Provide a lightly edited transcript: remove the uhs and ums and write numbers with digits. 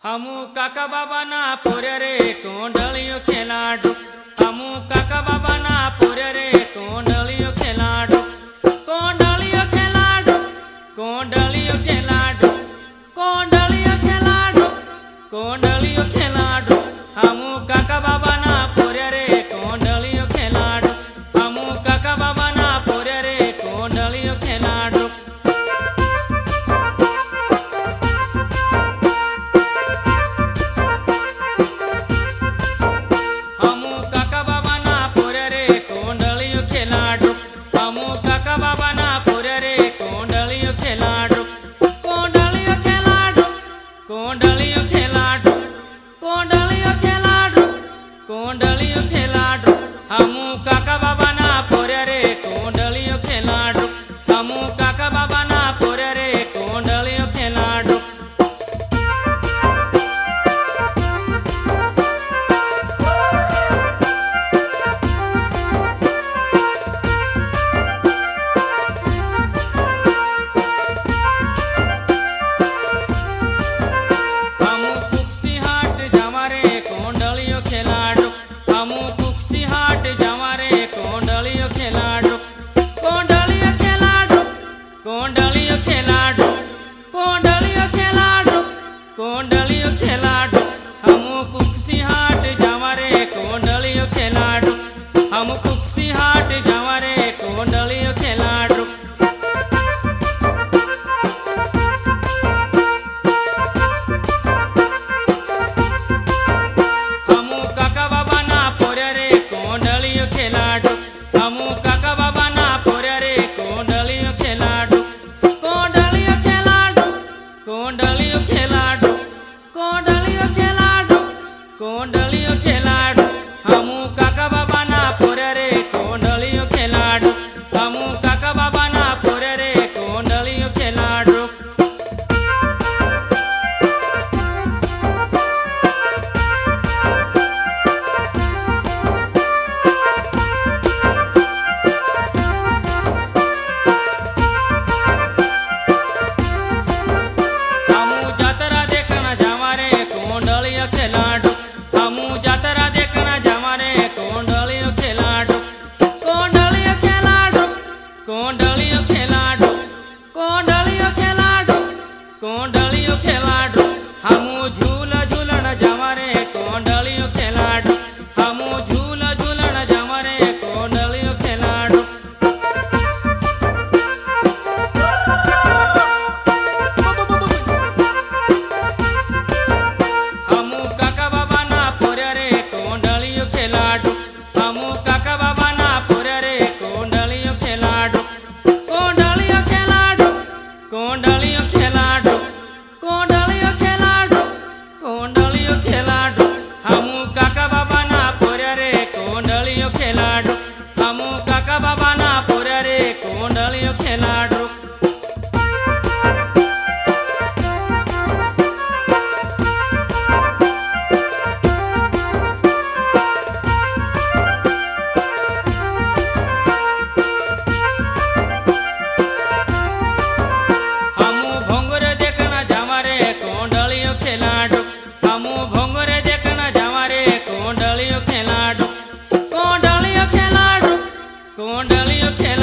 हमू काका बाबा ना पोरे रे कोंडलियो खेलाडू। हमू काका बाबा ना पोरे रे कोंडलियो खेलाडू। कोंडलियो खेलाडू, कोंडलियो खेलाडू, कोंडलियो खेलाडू, कोंडलियो खेलाडू। हमू काका बाबा ना पोरे रे कोंडलियो खेलाडू। हमू काका बाबा ना पोरे रे कोंडलियो खेलाडू। कोंडलियो खेलाडू, हमू काका बाबा ना पोरे रे कोंडलियो खेलाडू। हमू काका बाबा ना पोरे रे कोंडलियो खेलाडू। हमू कुक्सी हाट जावा रे कोंडलियो खेलाडू। हमू कुक्सी हाट जावा रे कोंडलियो खेलाडू। कोंडलियो खेलाडू, कोंडलियो खेलाडू, कोंडलियो खेलाडू, कोंडलियो खेलाडू। हमू कुक्सी हाट जावा रे कोंडलियो खेलाडू। हमू कुक्सी हाट जावा रे कोंडलियो खेलाडू। हमू काका बाबा ना पोरे रे कोंडलियो खेलाडू। हमू काका बाबा ना पोरे रे कोंडलियो खेलाडू। कोंडलियो खेलाडू, कोंडलियो खेलाडू, कोंडलियो खेलाडू, कोंडलियो खेलाडू। हमू काका बाबा ना पोरे रे कोंडलियो खेलाडू। हमू काका बाबा ना पोरे रे कोंडलियो खेलाडू। हमू जातरा देखना जावा रे कोंडलियो खेलाडू। हमू जातरा देखना जावा रे कोंडलियो खेलाडू। कोंडलियो खेलाडू, कोंडलियो खेलाडू, कोंडलियो खेलाडू, कोंडलियो खेलाडू। हमू झूला झूलण जावा रे कोंडलियो खेलाडू। हमू झूला झूलण जावा रे कोंडलियो खेलाडू। हमू काका बाबा ना पोरे रे कोंडलियो खेलाडू। हमू काका बाबा ना पोरे रे कोंडलियो खेलाडू। कोंडलियो खेलाडू, कोंडलियो खेलाडू, कोंडलियो खेलाडू, कोंडलियो खेलाडू। हमू काका बाबा ना पोरे रे कोंडलियो खेलाडू। हमू काका बाबा ना पोरे रे कोंडलियो खेलाडू। हमू भोंगरे देखना जावा रे कोंडलियो खेलाडू। हमू भोंगरे देखना जावा रे कोंडलियो खेलाडू। कोंडलियो खेलाडू, कोंडलियो खेलाडू।